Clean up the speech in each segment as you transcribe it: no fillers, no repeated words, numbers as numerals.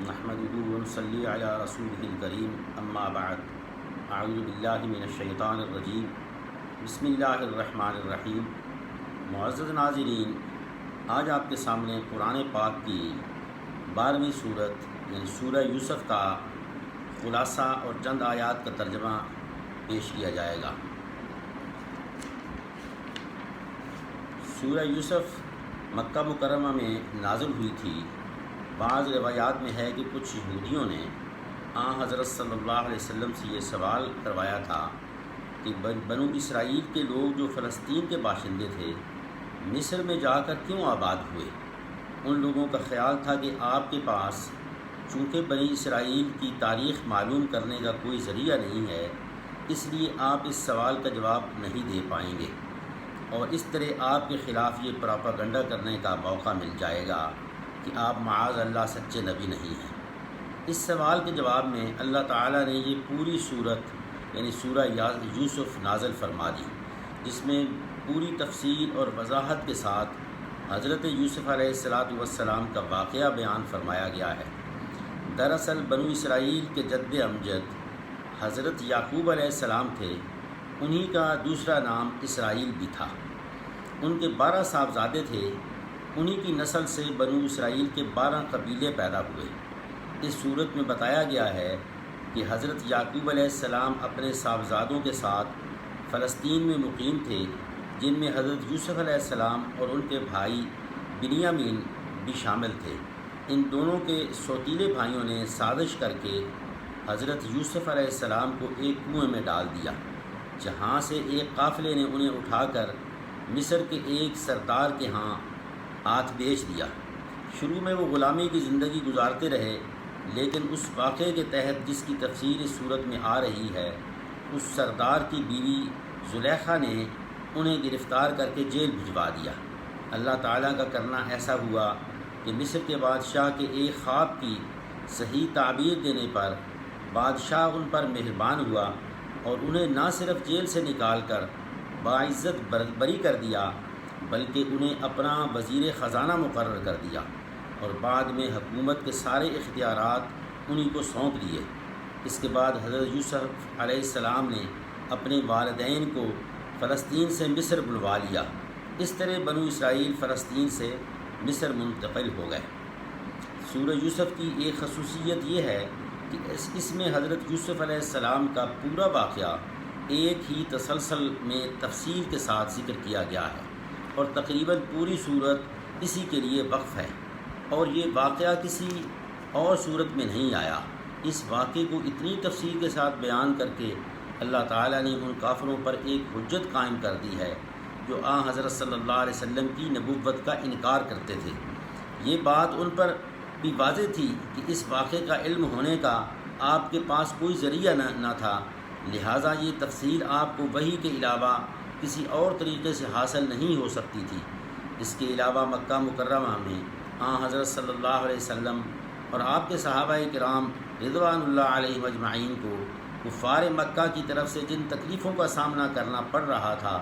نحمده ونصلي على رسوله الكريم اما بعد اعوذ باللہ من الشیطان الرجیم بسم اللہ الرحمن الرحیم۔ معزز ناظرین، آج آپ کے سامنے قرآن پاک کی 12ویں صورت یعنی سورہ یوسف کا خلاصہ اور چند آیات کا ترجمہ پیش کیا جائے گا۔ سورہ یوسف مکہ مکرمہ میں نازل ہوئی تھی۔ بعض روایات میں ہے کہ کچھ یہودیوں نے حضرت صلی اللہ علیہ وسلم سے یہ سوال کروایا تھا کہ بنو اسرائیل کے لوگ جو فلسطین کے باشندے تھے مصر میں جا کر کیوں آباد ہوئے۔ ان لوگوں کا خیال تھا کہ آپ کے پاس چونکہ بنی اسرائیل کی تاریخ معلوم کرنے کا کوئی ذریعہ نہیں ہے، اس لیے آپ اس سوال کا جواب نہیں دے پائیں گے اور اس طرح آپ کے خلاف یہ پراپاگنڈا کرنے کا موقع مل جائے گا کہ آپ معاذ اللہ سچے نبی نہیں ہیں۔ اس سوال کے جواب میں اللہ تعالیٰ نے یہ پوری صورت یعنی سورہ یوسف نازل فرما دی، جس میں پوری تفصیل اور وضاحت کے ساتھ حضرت یوسف علیہ السلام کا واقعہ بیان فرمایا گیا ہے۔ دراصل بنو اسرائیل کے جد امجد حضرت یعقوب علیہ السلام تھے، انہی کا دوسرا نام اسرائیل بھی تھا۔ ان کے 12 صاحبزادے تھے، انہی کی نسل سے بنو اسرائیل کے 12 قبیلے پیدا ہوئے۔ اس صورت میں بتایا گیا ہے کہ حضرت یعقوب علیہ السلام اپنے صاحبزادوں کے ساتھ فلسطین میں مقیم تھے، جن میں حضرت یوسف علیہ السلام اور ان کے بھائی بنیامین بھی شامل تھے۔ ان دونوں کے سوتیلے بھائیوں نے سازش کر کے حضرت یوسف علیہ السلام کو ایک کنویں میں ڈال دیا، جہاں سے ایک قافلے نے انہیں اٹھا کر مصر کے ایک سردار کے ہاں ہاتھ بیچ دیا۔ شروع میں وہ غلامی کی زندگی گزارتے رہے، لیکن اس واقعے کے تحت جس کی تفصیل اس صورت میں آ رہی ہے، اس سردار کی بیوی زلیخا نے انہیں گرفتار کر کے جیل بھجوا دیا۔ اللہ تعالیٰ کا کرنا ایسا ہوا کہ مصر کے بادشاہ کے ایک خواب کی صحیح تعبیر دینے پر بادشاہ ان پر مہربان ہوا اور انہیں نہ صرف جیل سے نکال کر باعزت بری کر دیا، بلکہ انہیں اپنا وزیر خزانہ مقرر کر دیا اور بعد میں حکومت کے سارے اختیارات انہی کو سونپ دیے۔ اس کے بعد حضرت یوسف علیہ السلام نے اپنے والدین کو فلسطین سے مصر بلوا لیا۔ اس طرح بنو اسرائیل فلسطین سے مصر منتقل ہو گئے۔ سورہ یوسف کی ایک خصوصیت یہ ہے کہ اس میں حضرت یوسف علیہ السلام کا پورا واقعہ ایک ہی تسلسل میں تفصیل کے ساتھ ذکر کیا گیا ہے اور تقریباً پوری صورت اسی کے لیے وقف ہے، اور یہ واقعہ کسی اور صورت میں نہیں آیا۔ اس واقعے کو اتنی تفصیل کے ساتھ بیان کر کے اللہ تعالیٰ نے ان کافروں پر ایک حجت قائم کر دی ہے جو حضرت صلی اللہ علیہ وسلم کی نبوت کا انکار کرتے تھے۔ یہ بات ان پر بھی واضح تھی کہ اس واقعے کا علم ہونے کا آپ کے پاس کوئی ذریعہ نہ تھا، لہٰذا یہ تفصیل آپ کو وحی کے علاوہ کسی اور طریقے سے حاصل نہیں ہو سکتی تھی۔ اس کے علاوہ مکہ مکرمہ میں حضرت صلی اللہ علیہ وسلم اور آپ کے صحابہ کرام رضوان اللہ علیہ اجمعین کو کفار مکہ کی طرف سے جن تکلیفوں کا سامنا کرنا پڑ رہا تھا،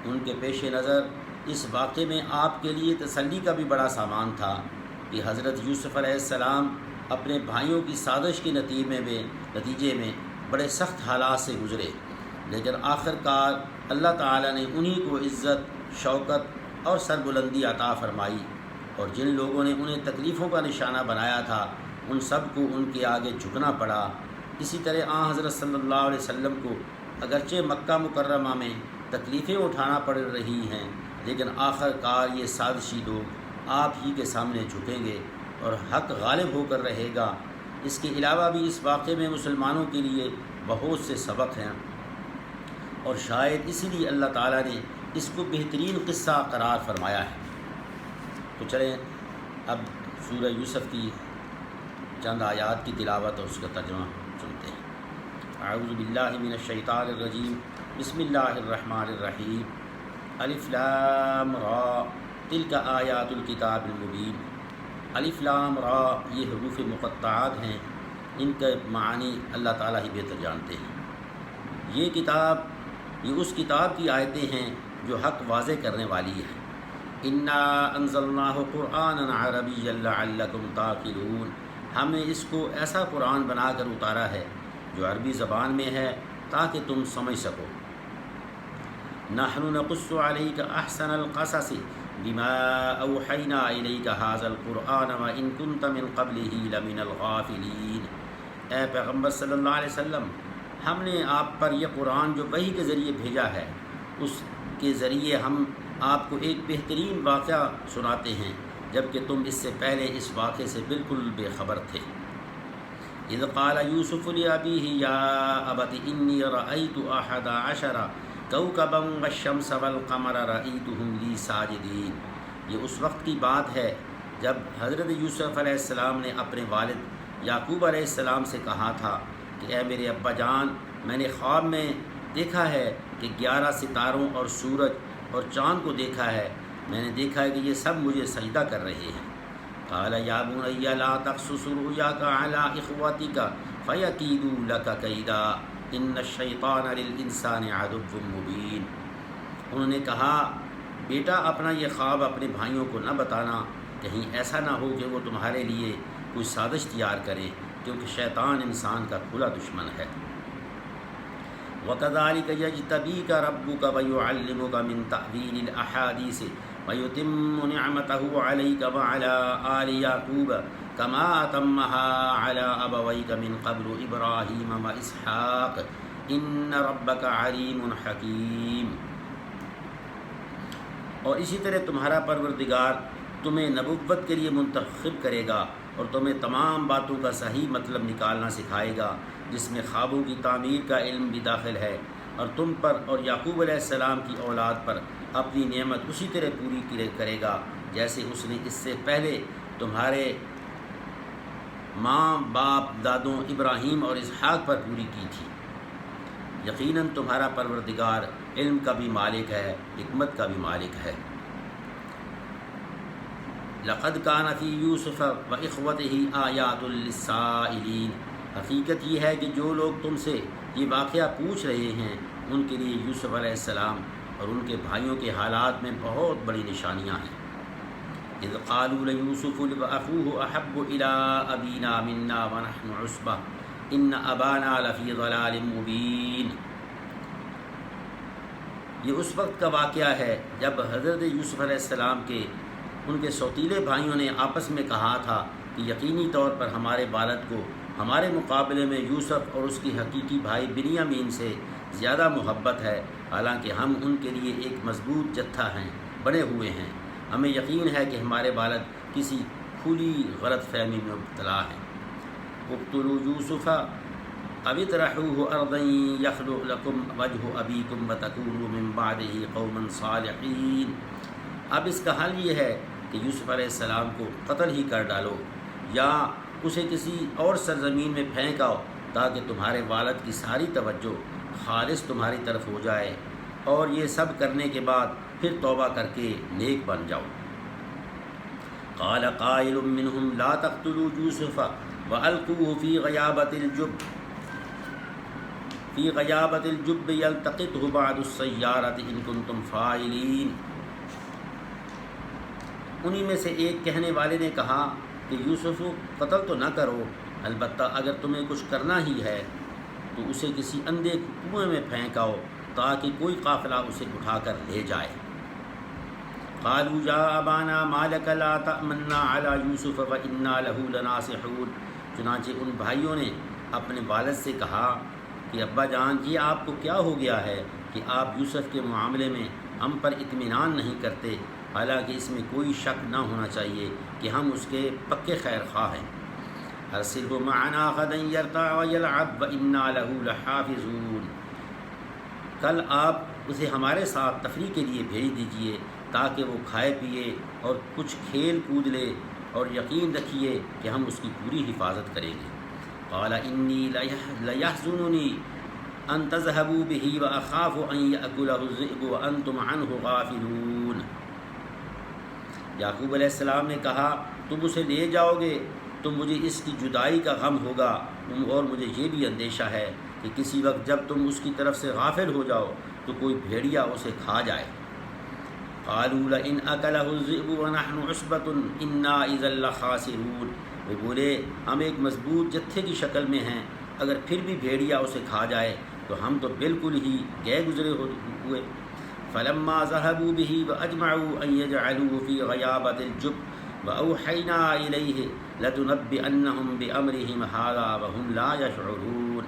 ان کے پیش نظر اس واقعے میں آپ کے لیے تسلی کا بھی بڑا سامان تھا کہ حضرت یوسف علیہ السلام اپنے بھائیوں کی سازش کے نتیجے میں بڑے سخت حالات سے گزرے، لیکن آخر کار اللہ تعالیٰ نے انہی کو عزت، شوکت اور سربلندی عطا فرمائی، اور جن لوگوں نے انہیں تکلیفوں کا نشانہ بنایا تھا ان سب کو ان کے آگے جھکنا پڑا۔ اسی طرح حضرت صلی اللہ علیہ وسلم کو اگرچہ مکہ مکرمہ میں تکلیفیں اٹھانا پڑ رہی ہیں، لیکن آخر کار یہ سازشی لوگ آپ ہی کے سامنے جھکیں گے اور حق غالب ہو کر رہے گا۔ اس کے علاوہ بھی اس واقعے میں مسلمانوں کے لیے بہت سے سبق ہیں، اور شاید اسی لیے اللہ تعالیٰ نے اس کو بہترین قصہ قرار فرمایا ہے۔ تو چلیں اب سورہ یوسف کی چند آیات کی تلاوت اور اس کا ترجمہ سنتے ہیں۔ اعوذ باللہ من الشیطان الرجیم، بسم اللہ الرحمن الرحیم۔ الف لام را تلک آیات الکتاب المبین۔ الف لام را یہ حروف مقطعات ہیں، ان کے معنی اللہ تعالیٰ ہی بہتر جانتے ہیں۔ یہ اس کتاب کی آیتیں ہیں جو حق واضح کرنے والی ہے۔ انا انزلناہ قرآنا عربیا لعلکم تعقلون، ہم نے اس کو ایسا قرآن بنا کر اتارا ہے جو عربی زبان میں ہے تاکہ تم سمجھ سکو۔ نحن نقص علیک احسن القصص بما اوحینا الیک ھذا القرآن وان کنت من قبلہ لمن الغافلین۔ اے پیغمبر صلی اللہ علیہ وسلم، ہم نے آپ پر یہ قرآن جو وحی کے ذریعے بھیجا ہے، اس کے ذریعے ہم آپ کو ایک بہترین واقعہ سناتے ہیں، جبکہ تم اس سے پہلے اس واقعے سے بالکل بے خبر تھے۔ اذ قال یوسف لأبیہ یا ابت انی رأیت احد عشر کوکبا والشمس والقمر رأیتہم لی ساجدین۔ یہ اس وقت کی بات ہے جب حضرت یوسف علیہ السلام نے اپنے والد یعقوب علیہ السلام سے کہا تھا کہ اے میرے ابا جان، میں نے خواب میں دیکھا ہے کہ 11 ستاروں اور سورج اور چاند کو دیکھا ہے، میں نے دیکھا ہے کہ یہ سب مجھے سجدہ کر رہے ہیں۔ قال یا بنی لا تقصص رؤیاک علی اخوتک فیکیدوا لک کیدا ان الشیطان للانسان عدو مبین۔ انہوں نے کہا، بیٹا اپنا یہ خواب اپنے بھائیوں کو نہ بتانا، کہیں ایسا نہ ہو کہ وہ تمہارے لیے کوئی سازش تیار کریں، کیونکہ شیطان انسان کا کھلا دشمن ہے۔ وَكَذَلِكَ يَجْتَبِيكَ رَبُّكَ وَيُعَلِّمُكَ مِن تَأْوِيلِ الْأَحَادِيثِ وَيُتِمُّ نِعْمَتَهُ عَلَيْكَ وَعَلَىٰ آلِ يَعْقُوبَ كَمَا أَتَمَّهَا عَلَىٰ أَبَوَيْكَ مِن قَبْلُ إِبْرَاهِيمَ وَإِسْحَاقَ إِنَّ رَبَّكَ عَلِيمٌ حَكِيمٌ۔ اور اسی طرح تمہارا پروردگار تمہیں نبوت کے لیے منتخب کرے گا اور تمہیں تمام باتوں کا صحیح مطلب نکالنا سکھائے گا، جس میں خوابوں کی تعمیر کا علم بھی داخل ہے، اور تم پر اور یعقوب علیہ السلام کی اولاد پر اپنی نعمت اسی طرح پوری کرے گا جیسے اس نے اس سے پہلے تمہارے ماں باپ دادوں ابراہیم اور اسحاق پر پوری کی تھی۔ یقیناً تمہارا پروردگار علم کا بھی مالک ہے، حکمت کا بھی مالک ہے۔ لقد کان فی یوسف واخوتہ آیات للسائلین۔ حقیقت یہ ہے کہ جو لوگ تم سے یہ واقعہ پوچھ رہے ہیں، ان کے لیے یوسف علیہ السلام اور ان کے بھائیوں کے حالات میں بہت بڑی نشانیاں ہیں۔ اذ قالوا لیوسف واخوہ احب الی ابینا منا ونحن عصبہ ان ابانا لفی ضلال مبین۔ یہ اس وقت کا واقعہ ہے جب حضرت یوسف علیہ السلام کے ان کے سوتیلے بھائیوں نے آپس میں کہا تھا کہ یقینی طور پر ہمارے والد کو ہمارے مقابلے میں یوسف اور اس کی حقیقی بھائی بنیامین سے زیادہ محبت ہے، حالانکہ ہم ان کے لیے ایک مضبوط جتھا ہیں، بنے ہوئے ہیں۔ ہمیں یقین ہے کہ ہمارے والد کسی کھلی غلط فہمی میں مبتلا ہیں۔ اقتلوا یوسف او اطرحوه ارضا یخلق لکم وجہ ابیکم وتکونوا من بعدہ قوما صالحین۔ اب اس کا حل یہ ہے کہ یوسف علیہ السلام کو قتل ہی کر ڈالو یا اسے کسی اور سرزمین میں پھینک آؤ تاکہ تمہارے والد کی ساری توجہ خالص تمہاری طرف ہو جائے، اور یہ سب کرنے کے بعد پھر توبہ کر کے نیک بن جاؤ۔ قال قائل منهم لا تقتلوا يوسف والقوه في غيابة الجب يلتقطه بعض السيارة ان كنتم فاعلين۔ انہی میں سے ایک کہنے والے نے کہا کہ یوسف قتل تو نہ کرو، البتہ اگر تمہیں کچھ کرنا ہی ہے تو اسے کسی اندھے کنویں میں پھینکاؤ تاکہ کوئی قافلہ اسے اٹھا کر لے جائے۔ قالوا یا ابانا ما لک لا تأمنا علی یوسف وإنا له لناصحون۔ چنانچہ ان بھائیوں نے اپنے والد سے کہا کہ ابا جان، یہ آپ کو کیا ہو گیا ہے کہ آپ یوسف کے معاملے میں ہم پر اطمینان نہیں کرتے، حالانکہ اس میں کوئی شک نہ ہونا چاہیے کہ ہم اس کے پکے خیر خواہ ہیں۔ ارسلہ معنا غدا یرتع ویلعب وإنا له لحافظون۔ کل آپ اسے ہمارے ساتھ تفریح کے لیے بھیج دیجئے تاکہ وہ کھائے پیے اور کچھ کھیل کود لے، اور یقین رکھیے کہ ہم اس کی پوری حفاظت کریں گے۔ قال انی لیحزننی ان تذهبوا به واخاف ان یأکلہ الذئب وانتم عنہ غافلون۔ یعقوب علیہ السلام نے کہا، تم اسے لے جاؤ گے تو مجھے اس کی جدائی کا غم ہوگا، اور مجھے یہ بھی اندیشہ ہے کہ کسی وقت جب تم اس کی طرف سے غافل ہو جاؤ تو کوئی بھیڑیا اسے کھا جائے۔ قالوا لئن أكله الذئب ونحن عصبة إنا إذا لخاسرون، وہ بولے ہم ایک مضبوط جتھے کی شکل میں ہیں، اگر پھر بھی بھیڑیا اسے کھا جائے تو ہم تو بالکل ہی گئے گزرے ہوئے۔ فلما ذهبوا به وأجمعوا أن يجعلوه في غيابة الجب وأوحينا إليه لتنبئنهم بأمرهم هذا وهم لا يشعرون۔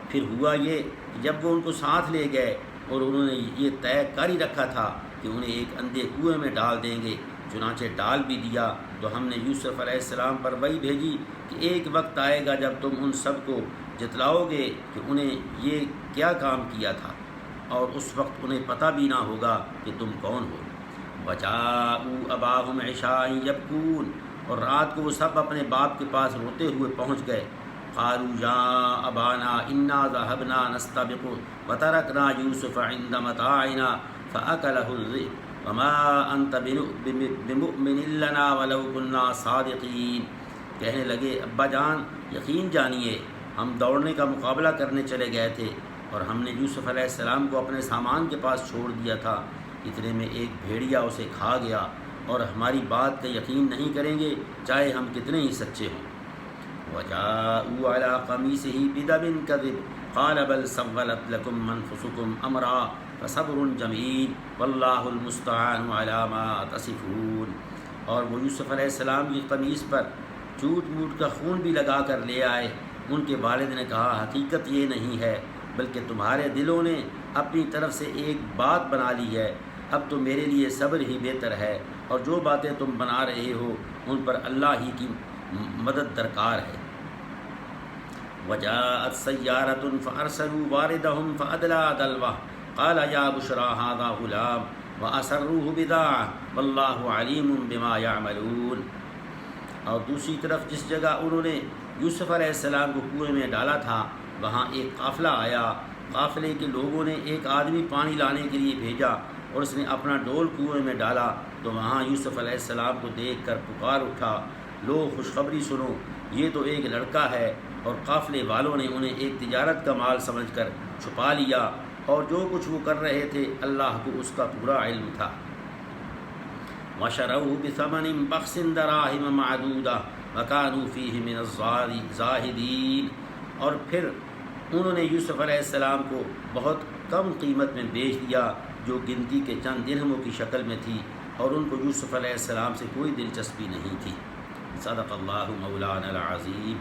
پھر ہوا یہ کہ جب وہ ان کو ساتھ لے گئے اور انہوں نے یہ طے کر ہی رکھا تھا کہ انہیں ایک اندھے کنویں میں ڈال دیں گے، چنانچہ ڈال بھی دیا، تو ہم نے یوسف علیہ السلام پر وحی بھیجی کہ ایک وقت آئے گا جب تم ان سب کو جتلاؤ گے کہ انہیں یہ کیا کام کیا تھا، اور اس وقت انہیں پتہ بھی نہ ہوگا کہ تم کون ہو۔ وجاءوا اباهم عشاء یبکون، اور رات کو وہ سب اپنے باپ کے پاس روتے ہوئے پہنچ گئے۔ قالوا یا ابانا انا ذهبنا نستبق وترکنا یوسف عند متاعنا فاکلہ الذئب وما انت بمؤمن لنا ولو كنا صادقین۔ کہنے لگے ابا جان یقین جانیے ہم دوڑنے کا مقابلہ کرنے چلے گئے تھے اور ہم نے یوسف علیہ السلام کو اپنے سامان کے پاس چھوڑ دیا تھا، اتنے میں ایک بھیڑیا اسے کھا گیا، اور ہماری بات کا یقین نہیں کریں گے چاہے ہم کتنے ہی سچے ہوں۔ وجاءوا على قميصه بدم كذب قال بل سولت لكم انفسكم امرا فصبر جميل والله المستعان على ما تصفون۔ اور وہ یوسف علیہ السلام کی قمیص پر چوٹ موٹ کا خون بھی لگا کر لے آئے۔ ان کے والد نے کہا حقیقت یہ نہیں ہے بلکہ تمہارے دلوں نے اپنی طرف سے ایک بات بنا لی ہے، اب تو میرے لیے صبر ہی بہتر ہے، اور جو باتیں تم بنا رہے ہو ان پر اللہ ہی کی مدد درکار ہے۔ وجاءت سیارۃ فارسلوا واردهم فادلى دلوه قال یا بشرى هذا غلام واسروه بضاعة والله علیم بما يعملون۔ اور دوسری طرف جس جگہ انہوں نے یوسف علیہ السلام کو کنویں میں ڈالا تھا وہاں ایک قافلہ آیا، قافلے کے لوگوں نے ایک آدمی پانی لانے کے لیے بھیجا اور اس نے اپنا ڈول کنویں میں ڈالا تو وہاں یوسف علیہ السلام کو دیکھ کر پکار اٹھا، لو خوشخبری سنو، یہ تو ایک لڑکا ہے، اور قافلے والوں نے انہیں ایک تجارت کا مال سمجھ کر چھپا لیا، اور جو کچھ وہ کر رہے تھے اللہ کو اس کا پورا علم تھا۔ وَشَرَوْهُ بِثَمَنٍ بَخْسٍ دَرَاهِمَ مَعْدُودَةٍ وَكَانُوا فِيهِ مِنَ الزَّاهِدِينَ، اور پھر انہوں نے یوسف علیہ السلام کو بہت کم قیمت میں بیچ دیا جو گنتی کے چند درہموں کی شکل میں تھی، اور ان کو یوسف علیہ السلام سے کوئی دلچسپی نہیں تھی۔ صدق اللہ مولانا العظیم۔